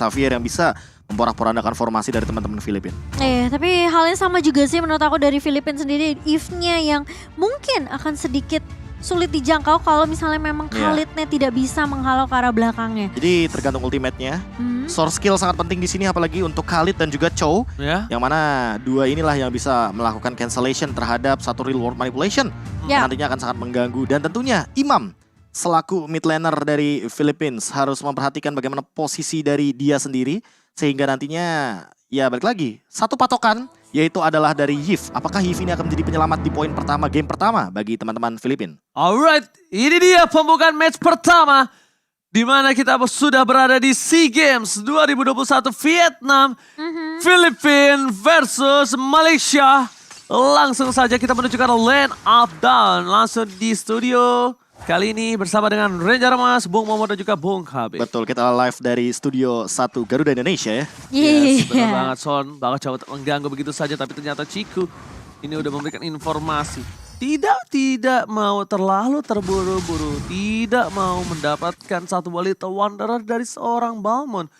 Xavier yang bisa memporak-porandakan formasi dari teman-teman Filipina. Tapi halnya sama juga sih menurut aku dari Filipina sendiri. If-nya yang mungkin akan sedikit sulit dijangkau kalau misalnya memang Khalidnya tidak bisa menghalau ke arah belakangnya. Jadi tergantung ultimate-nya. Source skill sangat penting di sini apalagi untuk Khalid dan juga Chow. Yang mana dua inilah yang bisa melakukan cancellation terhadap satu real world manipulation. Yang nantinya akan sangat mengganggu. Dan tentunya Imam selaku mid laner dari Philippines harus memperhatikan bagaimana posisi dari dia sendiri. Sehingga nantinya ya balik lagi. Satu patokan yaitu adalah dari Yif. Apakah Yif ini akan menjadi penyelamat di poin pertama, game pertama bagi teman-teman Filipina? Alright, ini dia pembukaan match pertama. Di mana kita sudah berada di SEA Games 2021 Vietnam. Filipina versus Malaysia. Langsung saja kita menuju ke lane up down. Langsung di studio. Kali ini bersama dengan Ranger Mas, Bung Momo dan juga Bung KB. Betul, kita live dari studio 1 Garuda Indonesia ya. Yes, benar banget Son. Bakal coba mengganggu begitu saja, tapi ternyata Ciku ini udah memberikan informasi. Tidak mau terlalu terburu-buru. Tidak mau mendapatkan satu buah Little Wanderer dari seorang Balmond.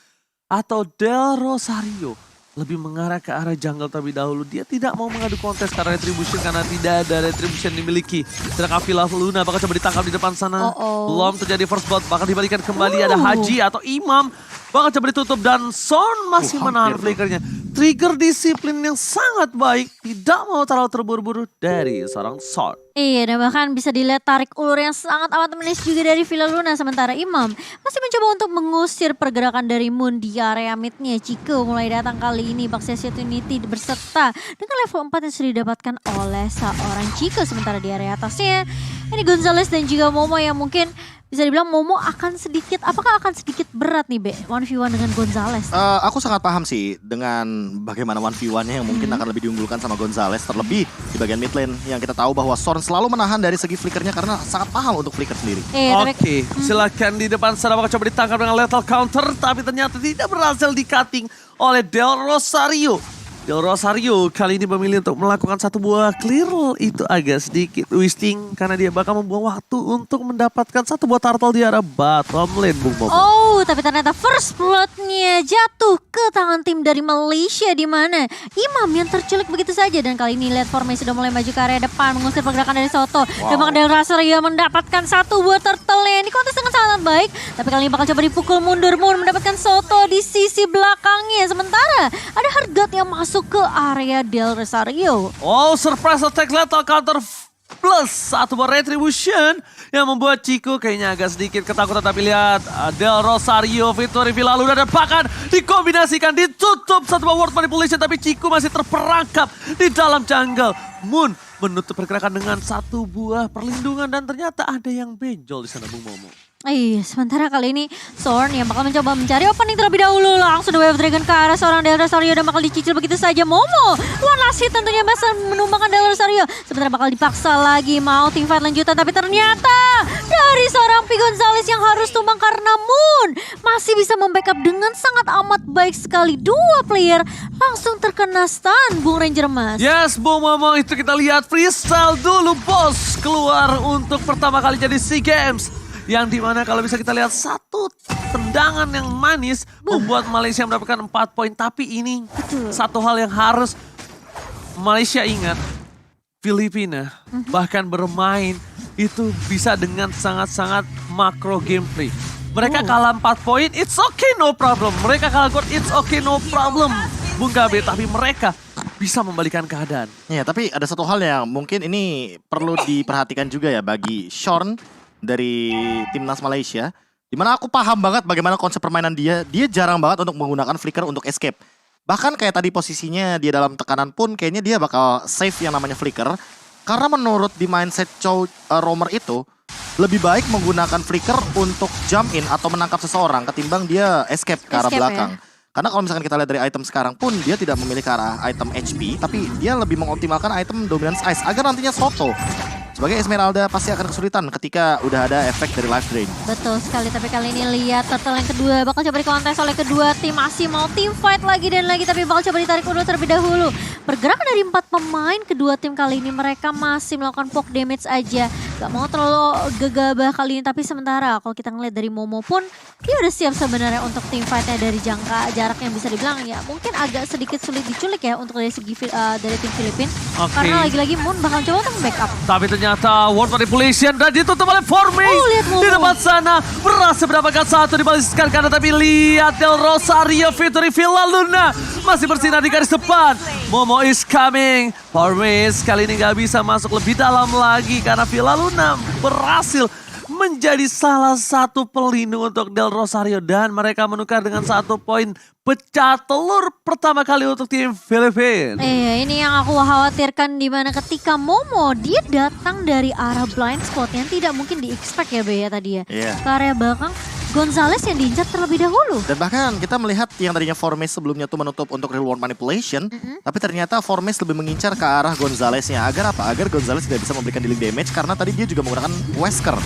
Atau Del Rosario. Lebih mengarah ke arah jungle terlebih dahulu. Dia tidak mau mengadu kontes karena retribution karena tidak ada retribution dimiliki. Sedangkan Villa Luna bakal coba ditangkap di depan sana. Belum terjadi first blood, bakal dibalikan kembali ada Haji atau Imam. Bakal coba ditutup dan Son masih menahan flickernya. Trigger disiplin yang sangat baik. Tidak mau terlalu terburu-buru dari seorang Son. Dan bahkan bisa dilihat tarik ulur yang sangat amat manis juga dari Villa Luna. Sementara Imam masih mencoba untuk mengusir pergerakan dari Moon di area midnya. Chico mulai datang kali ini. Baksesi Unity berserta dengan level 4 yang sudah didapatkan oleh seorang Chico. Sementara di area atasnya ini Gonzales dan juga Momo yang mungkin bisa dibilang Momo akan sedikit, apakah akan sedikit berat nih Be, 1v1 dengan Gonzales? Aku sangat paham sih dengan bagaimana 1v1-nya yang mungkin akan lebih diunggulkan sama Gonzales. Terlebih di bagian mid lane yang kita tahu bahwa Sorn selalu menahan dari segi flickernya karena sangat paham untuk flicker sendiri. Oke, silakan di depan sana bakal coba ditangkap dengan lethal counter. Tapi ternyata tidak berhasil di-cutting oleh Del Rosario. Del Rosario kali ini memilih untuk melakukan satu buah clear. Itu agak sedikit wasting karena dia bakal membuang waktu untuk mendapatkan satu buah turtle di arah bottom lane, Bung Momo. Tapi ternyata first blood-nya jatuh ke tangan tim dari Malaysia di mana Imam yang terculik begitu saja. Dan kali ini lihat formasi sudah mulai maju ke area depan mengusir pergerakan dari Soto. Dan bakal Del Rosario mendapatkan satu buah turtle yang dikontes dengan sangat baik. Tapi kali ini bakal coba dipukul mundur mendapatkan Soto di sisi belakangnya. Sementara ada Hargat yang masuk ke area Del Rosario. Surprise attack lethal counter plus satu buah retribution yang membuat Chico kayaknya agak sedikit ketakutan. Tapi lihat Del Rosario, Victory Villa Luna dan bahkan dikombinasikan ditutup satu buah word manipulation. Tapi Chico masih terperangkap di dalam jungle. Moon menutup pergerakan dengan satu buah perlindungan dan ternyata ada yang benjol di sana, Bung Momo. Sementara kali ini Sorn yang bakal mencoba mencari opening terlebih dahulu. Langsung The Wave Dragon ke arah seorang Del Rosario dan bakal dicicil begitu saja. Momo one last hit tentunya bisa menumbangkan Del Rosario. Sebentar bakal dipaksa lagi mau teamfight lanjutan. Tapi ternyata dari seorang P. Gonzales yang harus tumbang karena Moon masih bisa membackup dengan sangat amat baik sekali. Dua player langsung terkena stun, Bung Ranger Mas. Yes, Bung Momo, itu kita lihat freestyle dulu bos keluar untuk pertama kali jadi SEA Games. Yang dimana kalau bisa kita lihat satu tendangan yang manis membuat Malaysia mendapatkan 4 poin. Tapi ini satu hal yang harus Malaysia ingat. Filipina bahkan bermain itu bisa dengan sangat-sangat makro gameplay. Mereka kalah 4 poin, it's okay no problem. Mereka kalah God, it's okay no problem. Bung Gabe, tapi mereka bisa membalikan keadaan. Ya, tapi ada satu hal yang mungkin ini perlu diperhatikan juga ya bagi Shorn dari timnas Malaysia, dimana aku paham banget bagaimana konsep permainan dia. Dia jarang banget untuk menggunakan flicker untuk escape. Bahkan kayak tadi posisinya dia dalam tekanan pun kayaknya dia bakal save yang namanya flicker. Karena menurut di mindset Chow Romer itu lebih baik menggunakan flicker untuk jump in atau menangkap seseorang ketimbang dia escape ke arah belakang. Karena kalau misalkan kita lihat dari item sekarang pun dia tidak memilih ke arah item HP, tapi dia lebih mengoptimalkan item Dominance Ice agar nantinya Soto sebagai Esmeralda pasti akan kesulitan ketika udah ada efek dari life drain. Betul sekali, tapi kali ini lihat turtle yang kedua bakal coba dikontes oleh kedua tim. Masih mau team fight lagi dan lagi, tapi bakal coba ditarik undur terlebih dahulu. Pergerakan dari 4 pemain kedua tim kali ini mereka masih melakukan poke damage aja. Gak mau terlalu gegabah kali ini, tapi sementara kalau kita ngeliat dari Momo pun dia udah siap sebenarnya untuk team fight-nya dari jangka jarak yang bisa dibilang ya mungkin agak sedikit sulit diculik ya untuk dari segi dari tim Filipina. Oke. Karena lagi-lagi Moon bakal coba untuk backup. Tapi ternyata World Manipulation dan ditutup oleh Forming. Lihat Momo. Di depan sana berhasil mendapatkan satu dibaliskan karena tapi lihat Del Rosario Victory Villa Luna masih bersinar di garis depan. Momo is coming. Forming kali ini gak bisa masuk lebih dalam lagi karena Villa Luna berhasil menjadi salah satu pelindung untuk Del Rosario dan mereka menukar dengan 1 poin pecah telur pertama kali untuk tim Filipina. Ini yang aku khawatirkan di mana ketika Momo dia datang dari arah blind spot yang tidak mungkin di-expect ya Be ya tadi ya. Iya. Ke area belakang Gonzales yang diincar terlebih dahulu. Dan bahkan kita melihat yang tadinya Formes sebelumnya tuh menutup untuk Real World Manipulation. Tapi ternyata Formes lebih mengincar ke arah Gonzalesnya. Agar apa? Agar Gonzales tidak bisa memberikan dealing damage karena tadi dia juga menggunakan Wesker.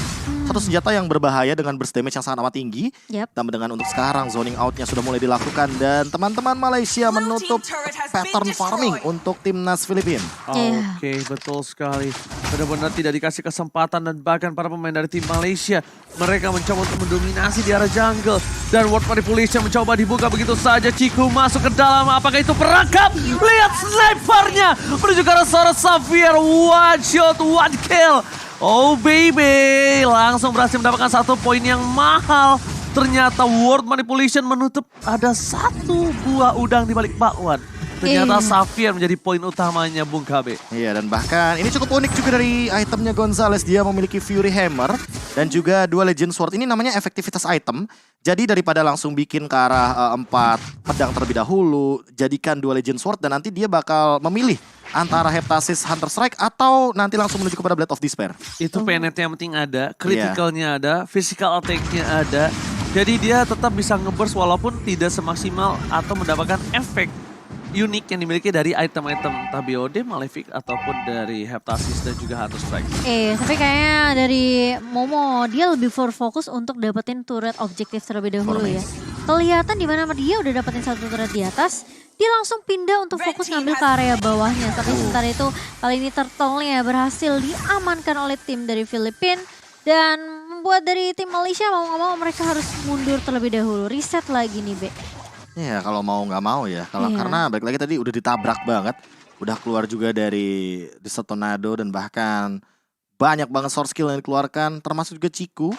Satu senjata yang berbahaya dengan burst damage yang sangat amat tinggi. Yep. Tambah dengan untuk sekarang zoning outnya sudah mulai dilakukan. Dan teman-teman Malaysia menutup pattern farming untuk timnas Filipina. Oke, betul sekali. Benar-benar tidak dikasih kesempatan dan bahkan para pemain dari tim Malaysia. Mereka mencoba untuk mendominasi di arah jungle. Dan World Manipulation mencoba dibuka begitu saja. Ciku masuk ke dalam. Apakah itu perangkap? Lihat snipernya. Menuju ke arah seorang Xavier. One shot, one kill. Oh baby. Langsung berhasil mendapatkan 1 poin yang mahal. Ternyata World Manipulation menutup ada 1 buah udang di balik bakwan. Ternyata Xavier menjadi poin utamanya Bung KB. Iya, dan bahkan ini cukup unik juga dari itemnya Gonzales. Dia memiliki Fury Hammer dan juga 2 Legend Sword. Ini namanya efektivitas item. Jadi daripada langsung bikin ke arah 4 pedang terlebih dahulu, jadikan 2 Legend Sword dan nanti dia bakal memilih antara Heptasis Hunter Strike atau nanti langsung menuju kepada Blade of Despair. Itu penetnya yang penting ada, criticalnya ada, physical attack-nya ada. Jadi dia tetap bisa ngeburst walaupun tidak semaksimal atau mendapatkan efek unik yang dimiliki dari item-item Tabiode, Malefic ataupun dari Heptasis dan juga Hunter Strike. Tapi kayaknya dari Momo dia lebih fokus untuk dapetin turret objektif terlebih dahulu ya. Kelihatan di mana dia udah dapetin 1 turret di atas, dia langsung pindah untuk fokus ngambil ke area bawahnya. Tapi sementara itu kali ini turtle-nya berhasil diamankan oleh tim dari Filipina dan membuat dari tim Malaysia mau nggak mau mereka harus mundur terlebih dahulu. Reset lagi nih Be. Ya kalau mau nggak mau ya. Karena balik lagi tadi udah ditabrak banget. Udah keluar juga dari Tornado dan bahkan banyak banget source skill yang dikeluarkan. Termasuk juga Ciku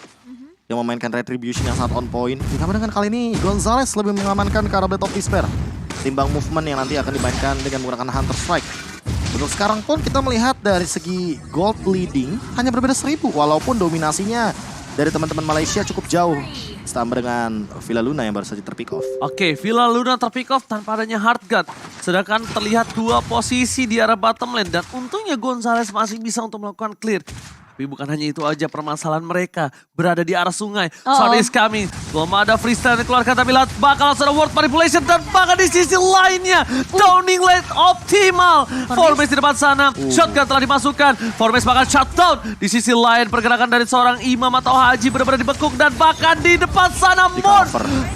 yang memainkan Retribution yang sangat on point. Ditambah dengan kali ini Gonzales lebih mengamankan ke arah Blade of Despair. Timbang movement yang nanti akan dimainkan dengan menggunakan Hunter Strike. Untuk sekarang pun kita melihat dari segi gold leading hanya berbeda 1000. Walaupun dominasinya dari teman-teman Malaysia cukup jauh. Ditambah dengan Villa Luna yang baru saja terpick off. Oke, Villa Luna terpick off tanpa adanya hard guard. Sedangkan terlihat 2 posisi di arah bottom lane. Dan untungnya Gonzales masih bisa untuk melakukan clear. Tapi bukan hanya itu aja permasalahan mereka. Berada di arah sungai. Sun is coming. Belum ada freestyle yang dikeluarkan. Tapi lihat bakal ada World Manipulation. Dan bahkan di sisi lainnya. Downing lane optimal. Formes di depan sana. Shotgun telah dimasukkan. Formes bakal shutdown. Di sisi lain pergerakan dari seorang imam atau haji benar-benar dibekuk. Dan bahkan di depan sana Mon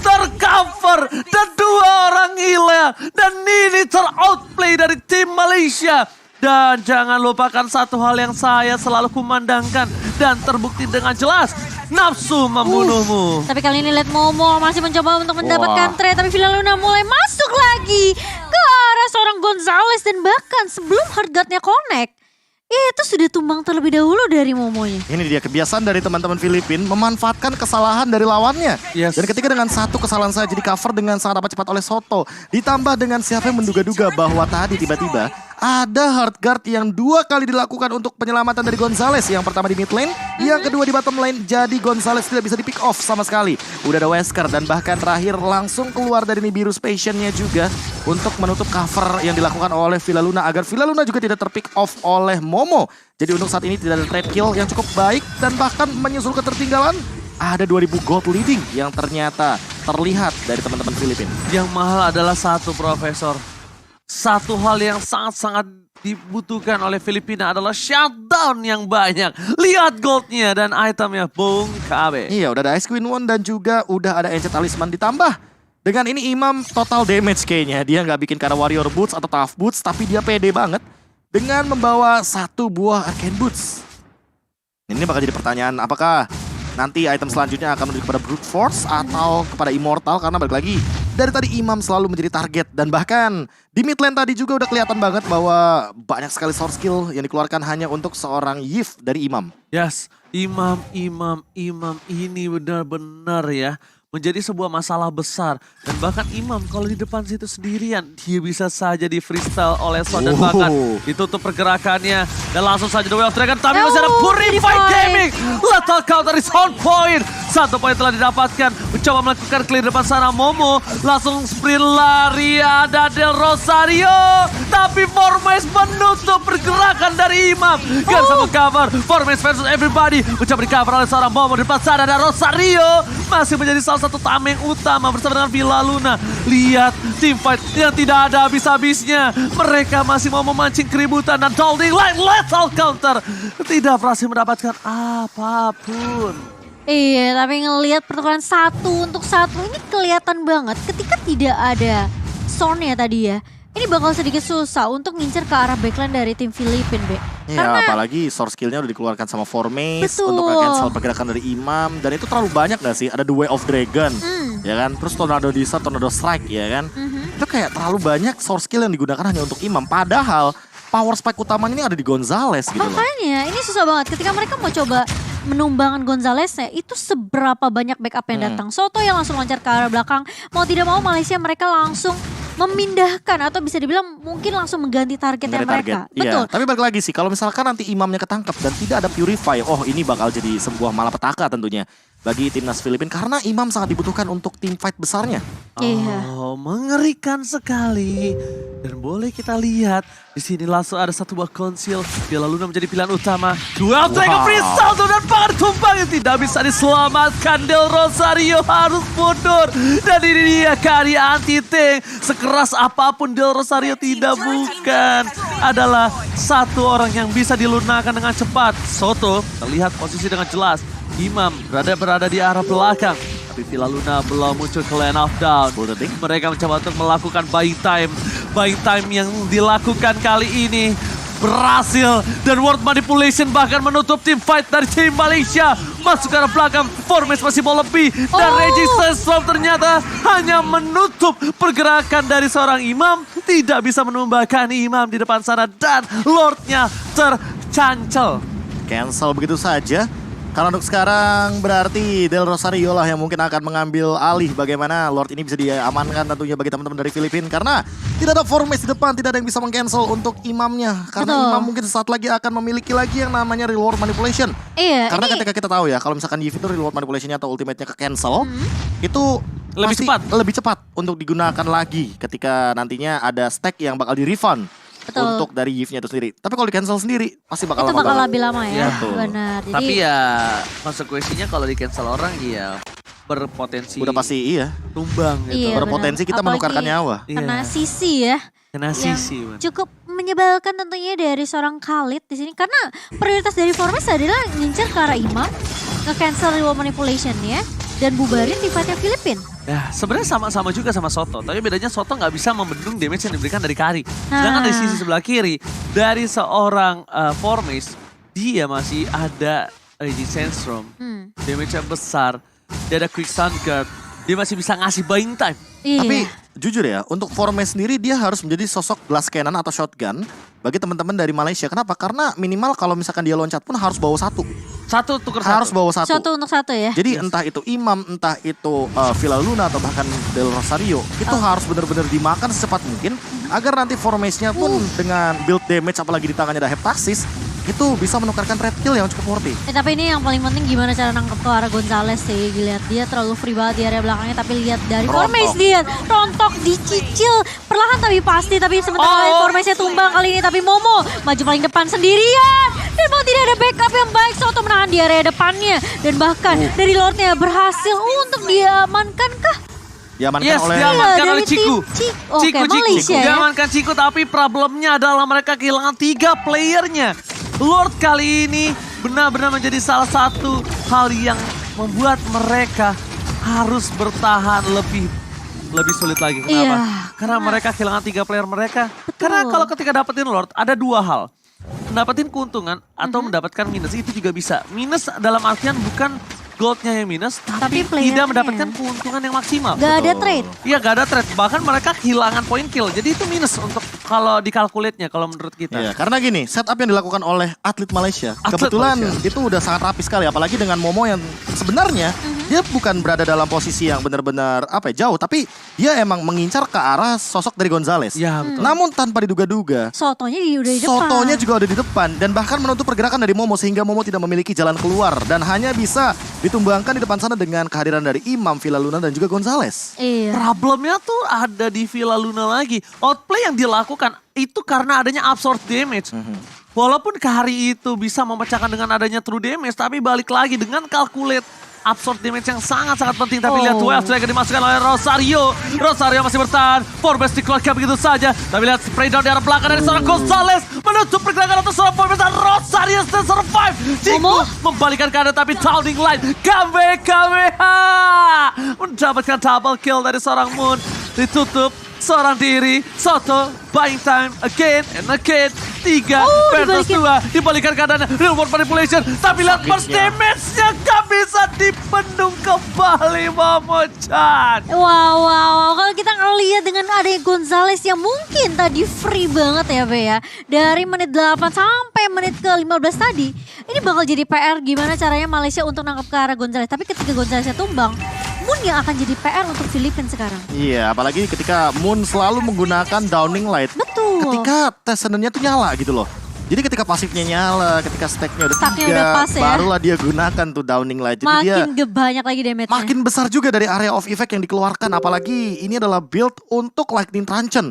tercover. Dan 2 orang hilang. Dan ini teroutplay dari tim Malaysia. Dan jangan lupakan satu hal yang saya selalu kumandangkan dan terbukti dengan jelas. Nafsu membunuhmu. Tapi kali ini lihat Momo masih mencoba untuk mendapatkan trade. Tapi Villa Luna mulai masuk lagi ke arah seorang Gonzales. Dan bahkan sebelum hard guard-nya connect, itu sudah tumbang terlebih dahulu dari Momonya. Ini dia kebiasaan dari teman-teman Filipina memanfaatkan kesalahan dari lawannya. Yes. Dan ketika dengan 1 kesalahan saja di cover dengan sangat amat cepat oleh Soto. Ditambah dengan siapa yang menduga-duga bahwa tadi tiba-tiba ada hard guard yang 2 kali dilakukan untuk penyelamatan dari Gonzales. Yang pertama di mid lane, yang kedua di bottom lane. Jadi Gonzales tidak bisa di pick off sama sekali. Udah ada Wesker dan bahkan terakhir langsung keluar dari Nibiru Passion-nya juga. Untuk menutup cover yang dilakukan oleh Villa Luna. Agar Villa Luna juga tidak terpick off oleh Momo. Jadi untuk saat ini tidak ada trade kill yang cukup baik. Dan bahkan menyusul ketertinggalan. Ada 2000 gold leading yang ternyata terlihat dari teman-teman Filipina. Yang mahal adalah satu, Profesor. Satu hal yang sangat-sangat dibutuhkan oleh Filipina adalah shutdown yang banyak. Lihat goldnya dan itemnya, Bung KB. Iya, udah ada Ice Queen One dan juga udah ada Ancient Talisman ditambah. Dengan ini Imam total damage kayaknya. Dia nggak bikin karena Warrior Boots atau Tough Boots, tapi dia pede banget dengan membawa 1 buah Arcane Boots. Ini bakal jadi pertanyaan, apakah nanti item selanjutnya akan menuju kepada Brute Force atau kepada Immortal? Karena balik lagi, dari tadi Imam selalu menjadi target. Dan bahkan di mid lane tadi juga udah kelihatan banget bahwa banyak sekali source skill yang dikeluarkan hanya untuk seorang Yif dari Imam. Yes, Imam ini benar-benar ya menjadi sebuah masalah besar. Dan bahkan Imam kalau di depan situ sendirian, dia bisa saja di freestyle oleh Son dan bahkan ditutup pergerakannya. Dan langsung saja The Way of Dragon, tapi masih ada Purify Gaming. Lethal counter is on point. 1 poin telah didapatkan. Mencoba melakukan clear depan sana Momo. Langsung sprint lari, ada Del Rosario. Tapi Formes menutup pergerakan dari Imam. Gak bisa meng-cover. Formes versus everybody. Mencoba di-cover oleh seorang Momo. Di depan sana ada Rosario. Masih menjadi salah satu tameng utama bersama dengan Villa Luna. Lihat team fight yang tidak ada habis-habisnya. Mereka masih mau memancing keributan dan holding line lethal counter. Tidak berhasil mendapatkan apapun. Iya, tapi ngelihat pertukaran 1 untuk 1 ini kelihatan banget ketika tidak ada Son ya tadi ya. Ini bakal sedikit susah untuk ngincer ke arah backline dari tim Filipin, Be. Iya, apalagi source skillnya udah dikeluarkan sama Formes Betul. untuk nge-cancel pergerakan dari Imam. Dan itu terlalu banyak gak sih? Ada The Way of Dragon, ya kan? Terus Tornado Desert, Tornado Strike, ya kan? Itu kayak terlalu banyak source skill yang digunakan hanya untuk Imam. Padahal power spike utamanya ini ada di Gonzales gitu loh. Makanya ini susah banget ketika mereka mau coba menumbangkan Gonzalesnya, itu seberapa banyak backup yang datang. Soto yang langsung loncat ke arah belakang, mau tidak mau Malaysia mereka langsung memindahkan atau bisa dibilang mungkin langsung mengganti targetnya mereka. Betul. Iya, tapi balik lagi sih, kalau misalkan nanti Imamnya ketangkep dan tidak ada Purify, oh ini bakal jadi sebuah malapetaka tentunya bagi timnas Filipina karena Imam sangat dibutuhkan untuk tim fight besarnya. Iya. Oh, mengerikan sekali. Dan boleh kita lihat di sini langsung ada satu buah konsil. Villa Luna menjadi pilihan utama. Duel Dragon Free Salto dan pangan tumpang yang tidak bisa diselamatkan. Del Rosario harus mundur. Dan ini dia karya anti-tank. Sekeras apapun Del Rosario tidak bukan adalah satu orang yang bisa dilunakan dengan cepat. Soto terlihat posisi dengan jelas. Imam berada di arah belakang. Tapi Villa Luna belum muncul ke lane of down. Mereka mencoba untuk melakukan buying time. Buying time yang dilakukan kali ini berhasil. Dan World Manipulation bahkan menutup tim fight dari tim Malaysia. Masuk ke arah belakang, Formes masih mau lebih. Dan Resistance Storm ternyata hanya menutup pergerakan dari seorang Imam. Tidak bisa menumbangkan Imam di depan sana. Dan Lordnya tercancel. Cancel begitu saja. Karena untuk sekarang berarti Del Rosario lah yang mungkin akan mengambil alih bagaimana Lord ini bisa diamankan tentunya bagi teman-teman dari Filipina. Karena tidak ada Formes di depan, tidak ada yang bisa meng-cancel untuk Imamnya. Karena Imam mungkin sesaat lagi akan memiliki lagi yang namanya Reward Manipulation. Iya. Karena ketika kita tahu ya, kalau misalkan Yif itu Reward Manipulation-nya atau ultimate-nya ke-cancel, itu lebih cepat untuk digunakan lagi ketika nantinya ada stack yang bakal di-refund. Betul. Untuk dari Yif-nya itu sendiri. Tapi kalau di-cancel sendiri pasti bakal itu lama bakal banget. lebih lama ya. Betul. Benar. Jadi, Tapi ya konsekuensinya kalau di cancel orang ya berpotensi Udah pasti iya. tumbang gitu. Iya, Berpotensi kita Apalagi menukarkan nyawa. kena Iya. sisi ya. Kena Yang sisi. Man. cukup menyebalkan tentunya dari seorang Khalid di sini karena prioritas dari Formes adalah ngincer ke arah Imam, nge-cancel reward manipulation ya, dan bubarin tim fightnya Filipina. Ya sebenarnya sama-sama juga sama Soto. Tapi bedanya Soto nggak bisa membendung damage yang diberikan dari Kari. Sedangkan dari sisi sebelah kiri, dari seorang Formes, dia masih ada Raging Sandstorm. Damage yang besar. Dia ada Quick Sun Guard. Dia masih bisa ngasih buying time. Iya. Tapi jujur ya, untuk Formes sendiri dia harus menjadi sosok glass cannon atau shotgun bagi teman-teman dari Malaysia. Kenapa? Karena minimal kalau misalkan dia loncat pun harus bawa satu. Satu tuker Harus satu. bawa satu. Satu untuk satu ya. Jadi entah itu Imam, entah itu Villa Luna atau bahkan Del Rosario, itu harus benar-benar dimakan secepat mungkin agar nanti Formes-nya pun dengan build damage apalagi di tangannya ada Heptasis itu bisa menukarkan red kill yang cukup worthy. Tapi ini yang paling penting gimana cara nangkep ke arah Gonzales sih. Lihat dia terlalu free banget di area belakangnya, tapi lihat dari Formes dia rontok dicicil perlahan tapi pasti. Tapi sementara Formesnya tumbang kali ini, tapi Momo maju paling depan sendirian. Dan memang tidak ada backup yang baik. Soto menahan di area depannya dan bahkan dari Lordnya berhasil untuk diamankan kah? Diamankan oleh diamankan oleh dari Ciku. tim Ciku. Malaysia ya. Diamankan Ciku, tapi problemnya adalah mereka kehilangan 3 playernya. Lord kali ini benar-benar menjadi salah satu hal yang membuat mereka harus bertahan lebih sulit lagi. Kenapa? Iya. Karena mereka kehilangan 3 player mereka. Karena kalau ketika dapetin Lord ada 2 hal. Mendapatin keuntungan atau mendapatkan minus itu juga bisa. Minus dalam artian bukan goldnya yang minus, tapi playernya. tidak mendapatkan keuntungan yang maksimal. Gak ada trade. Iya gak ada trade, bahkan mereka kehilangan point kill. Jadi itu minus untuk kalau dikalkulatnya kalau menurut kita. Iya, karena gini, setup yang dilakukan oleh atlet Malaysia, Atlet kebetulan Malaysia. itu udah sangat rapi sekali. Apalagi dengan Momo yang sebenarnya dia bukan berada dalam posisi yang benar-benar jauh, tapi dia emang mengincar ke arah sosok dari Gonzales. Ya, betul. Namun tanpa diduga-duga, Sotonya udah di depan. Sotonya juga udah di depan dan bahkan menutup pergerakan dari Momo sehingga Momo tidak memiliki jalan keluar dan hanya bisa ditumbangkan di depan sana dengan kehadiran dari Imam, Villa Luna dan juga Gonzales. Iya. Problemnya tuh ada di Villa Luna lagi. Outplay yang dilakukan itu karena adanya absorb damage. Walaupun Kari itu bisa memecahkan dengan adanya true damage, tapi balik lagi dengan calculate absorb damage yang sangat-sangat penting. Tapi lihat Wave Dragon dimasukkan oleh Rosario. Rosario masih bertahan. Forbes dikeluarkan begitu saja. Tapi lihat spray down di arah belakang dari seorang Gonzales. Menutup pergerakan untuk seorang Forbes dan Rosario still survive. Ciku membalikan keadaan tapi Downing Light. KWKWH. Mendapatkan double kill dari seorang Moon. Ditutup seorang diri. Soto buying time again and again. 3 versus 2. Dibalikan keadaan reward manipulation. Tapi lihat burst damage-nya gak bisa dibendung kembali Momo-chan. Wow. Kalau kita ngeliat dengan adanya Gonzales yang mungkin tadi free banget ya Be ya. Dari menit 8 sampai menit ke 15 tadi. Ini bakal jadi PR gimana caranya Malaysia untuk nangkep ke arah Gonzales. Tapi ketika Gonzalesnya tumbang, Moon yang akan jadi PR untuk Filipina sekarang. Iya, apalagi ketika Moon selalu menggunakan Downing Light. Betul. Ketika Tesenennya tuh nyala gitu loh. Jadi ketika pasifnya nyala, ketika stacknya udah Stacknya 3, udah pas ya. barulah dia gunakan tuh Downing Light. Jadi dia Makin banyak lagi damage-nya. makin besar juga dari area of effect yang dikeluarkan. Apalagi ini adalah build untuk Lightning Truncheon.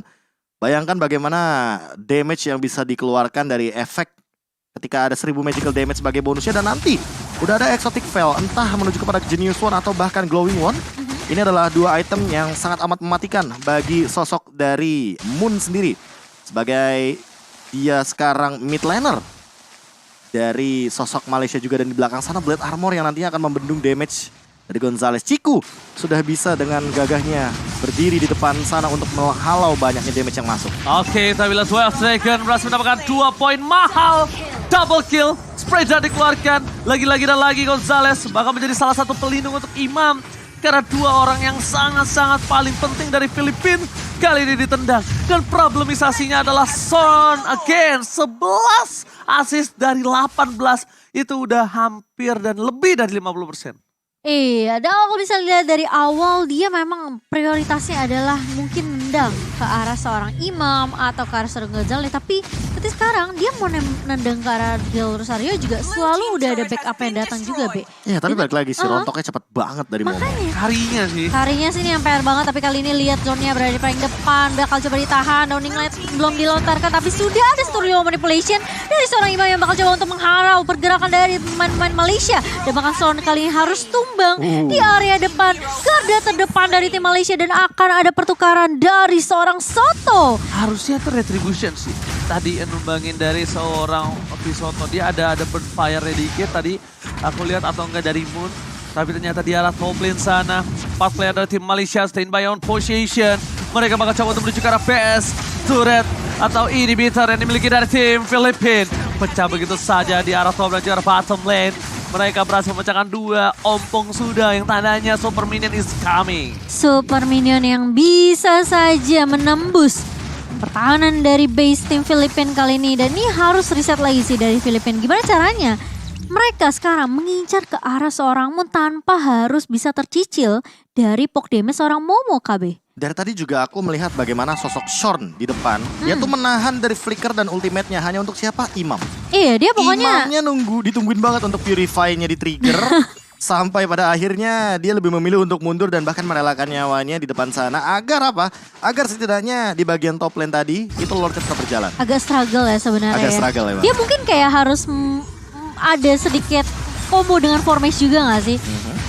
Bayangkan bagaimana damage yang bisa dikeluarkan dari efek ketika ada 1000 magical damage sebagai bonusnya. Dan nanti udah ada Exotic Veil, entah menuju kepada Genius One atau bahkan Glowing One. Ini adalah 2 item yang sangat amat mematikan bagi sosok dari Moon sendiri. Sebagai dia sekarang mid laner dari sosok Malaysia juga, dan di belakang sana Blade Armor yang nantinya akan membendung damage dari Gonzales. Ciku sudah bisa dengan gagahnya berdiri di depan sana untuk menghalau banyaknya damage yang masuk. Oke, tapi lihat Wave Dragon berhasil mendapatkan 2 poin mahal. Double kill, spray jar dikeluarkan. Lagi-lagi dan lagi Gonzales bakal menjadi salah satu pelindung untuk Imam. Karena 2 orang yang sangat-sangat paling penting dari Filipina kali ini ditendang. Dan problemisasinya adalah Son again. 11 assist dari 18. Itu udah hampir dan lebih dari 50%. Iya, dan kalau bisa lihat dari awal dia memang prioritasnya adalah mungkin nendang ke arah seorang Imam atau ke arah seorang Gonzales. Tapi ketika sekarang dia mau nendang ke arah Del Rosario juga selalu udah ada backup yang datang juga, Be. Iya, tapi balik lagi sih rontoknya cepet banget dari Momo. Makanya. Harinya sih. Harinya sih ini yang PR banget, tapi kali ini lihat zone-nya berada di paling depan, bakal coba ditahan, Downing Light belum dilontarkan, tapi sudah ada Stereo Manipulation dari seorang Imam yang bakal coba untuk menghalau pergerakan dari pemain-pemain Malaysia. Dan bahkan Son kali ini harus tumbang di area depan, garda terdepan dari tim Malaysia, dan akan ada pertukaran dari seorang Soto. Harusnya itu retribution sih. Tadi yang numbangin dari seorang Soto, dia ada burn fire dikit tadi aku lihat, atau enggak dari Moon. Tapi ternyata di arah top lane sana 4 player dari tim Malaysia standby on position. Mereka bakal coba untuk menuju ke arah PS turret atau inhibitor yang dimiliki dari tim Filipina. Pecah begitu saja di arah top dan juga arah bottom lane. Mereka berhasil memecahkan 2 ompong sudah yang tandanya Super Minion is coming. Super Minion yang bisa saja menembus pertahanan dari base tim Filipina kali ini. Dan ini harus reset lagi sih dari Filipina. Gimana caranya? Mereka sekarang mengincar ke arah seorang Moon tanpa harus bisa tercicil dari poke damage seorang Momo, KB. Dari tadi juga aku melihat bagaimana sosok Shorn di depan. Dia tuh menahan dari flicker dan ultimate-nya hanya untuk siapa? Imam. Iya, dia pokoknya Imamnya ditungguin banget untuk purify-nya di trigger. Sampai pada akhirnya dia lebih memilih untuk mundur dan bahkan merelakan nyawanya di depan sana. Agar apa? Agar setidaknya di bagian top lane tadi itu Lordnya tetap berjalan. agak struggle ya sebenarnya. Agak ya. struggle emang. Dia mungkin kayak harus ada sedikit combo dengan formation juga gak sih?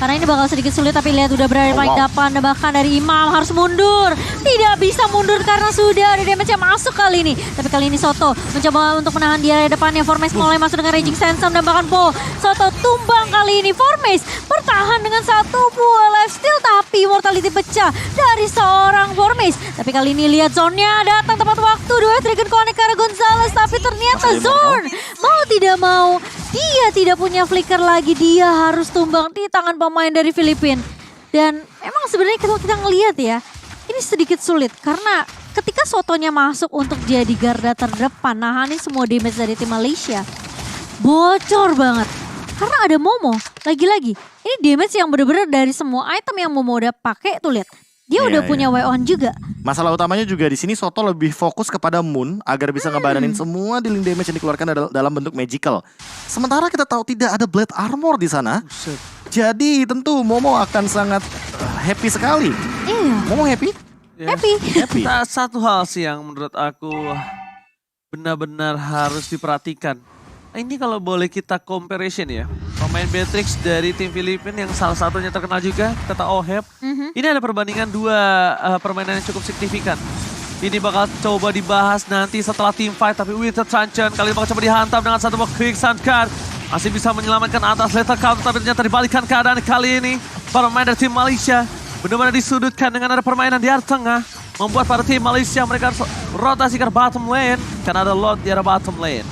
Karena ini bakal sedikit sulit, tapi lihat udah berada di paling depan. Dan bahkan dari Imam harus mundur. Tidak bisa mundur karena sudah ada damage yang masuk kali ini. Tapi kali ini Soto mencoba untuk menahan di area depannya. Formes mulai masuk dengan Raging Sandstorm dan bahkan Po. Soto tumbang kali ini. Formes bertahan dengan 1 buah lifesteal, tapi mortality pecah dari seorang Formes. Tapi Tapi kali ini lihat Zorn-nya datang tepat waktu. Dua Dragon connect ke arah Gonzalez. Tapi ternyata Masih Zorn mau tidak mau. Dia tidak punya flicker lagi. Dia harus tumbang di tangan pemain dari Filipina. Dan emang sebenarnya kalau kita ngelihat ya. Ini sedikit sulit. Karena ketika Sotonya masuk untuk jadi garda terdepan. Nahanin semua damage dari tim Malaysia. Bocor banget. Karena ada Momo. Lagi-lagi. Ini damage yang bener-bener dari semua item yang Momo udah pakai. Tuh lihat. Dia udah punya way on juga. Masalah utamanya juga di sini Soto lebih fokus kepada Moon agar bisa ngebadanin semua dealing damage yang dikeluarkan dalam bentuk magical. Sementara kita tahu tidak ada Blade Armor di sana. Buset. Jadi tentu Momo akan sangat happy sekali. Iya. Momo happy? Ya. Happy. Happy. Nah, satu hal sih yang menurut aku benar-benar harus diperhatikan. Nah, ini kalau boleh kita comparison ya. Pemain Beatrix dari tim Filipina yang salah satunya terkenal juga, kita tahu Oheb. Ini ada perbandingan dua permainan yang cukup signifikan. Ini bakal coba dibahas nanti setelah team fight, tapi Winter Truncheon kali ini bakal coba dihantam dengan satu buah quick sound card. Masih bisa menyelamatkan atas lethal counter, tapi ternyata dibalikan keadaan kali ini. Para pemain dari tim Malaysia benar-benar disudutkan dengan ada permainan di arah tengah. Membuat para tim Malaysia mereka harus rotasi ke bottom lane, karena ada Lord di arah bottom lane.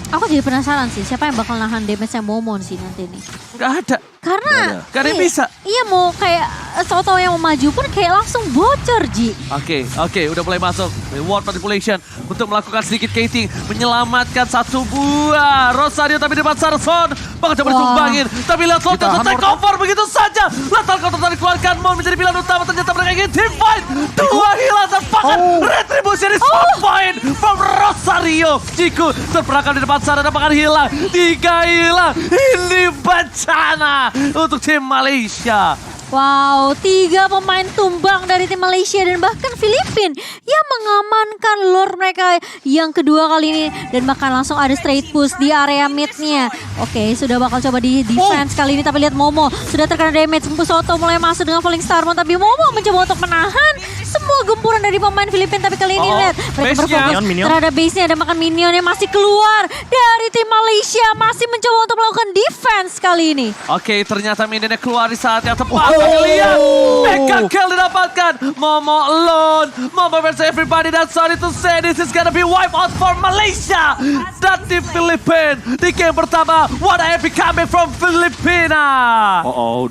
Aku jadi penasaran sih siapa yang bakal nahan damage-nya Momo sih nanti nih. Nggak ada. Karena Nggak ada yang bisa. Iya mau kayak Soto yang mau maju pun kayak langsung bocor Ji. Oke, udah mulai masuk. Reward manipulation untuk melakukan sedikit gating. Menyelamatkan satu buah Rosario, tapi di depan Sarson. Bakal coba ditumbangin. Tapi lihat Soto Ditahan take over begitu saja. Lethal counter tadi dikeluarkan. Mon menjadi pilihan utama. Ternyata mereka ingin team fight. Dua hilang terpakan. Retribution is point from Rosario. Ciku terperangkap di depan sana dan bakal hilang. 3 hilang. Ini bencana untuk tim Malaysia. Wow, 3 pemain tumbang dari tim Malaysia dan bahkan Filipina yang mengamankan lore mereka yang kedua kali ini. Dan bahkan langsung ada straight push di area mid-nya. Oke, sudah bakal coba di defense kali ini. Tapi lihat Momo sudah terkena damage. Soto mulai masuk dengan Falling Starmon. Tapi Momo mencoba untuk menahan semua gempuran dari pemain Filipina. Tapi kali ini lihat mereka berfokus terhadap base-nya. Dan bahkan minion yang masih keluar dari tim Malaysia. Masih mencoba untuk melakukan defense kali ini. Oke, ternyata minionnya keluar di saat yang tepat. Lihat, mega kill didapatkan. Momo alone. Momo versus everybody. Dan sorry to say, this is gonna be wipe out for Malaysia. Dan di Filipina. Di game pertama, what a epic comeback from Filipina. 21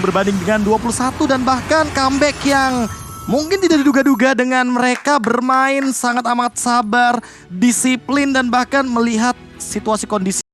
berbanding dengan 21 dan bahkan comeback yang mungkin tidak diduga-duga dengan mereka bermain sangat amat sabar, disiplin dan bahkan melihat situasi kondisi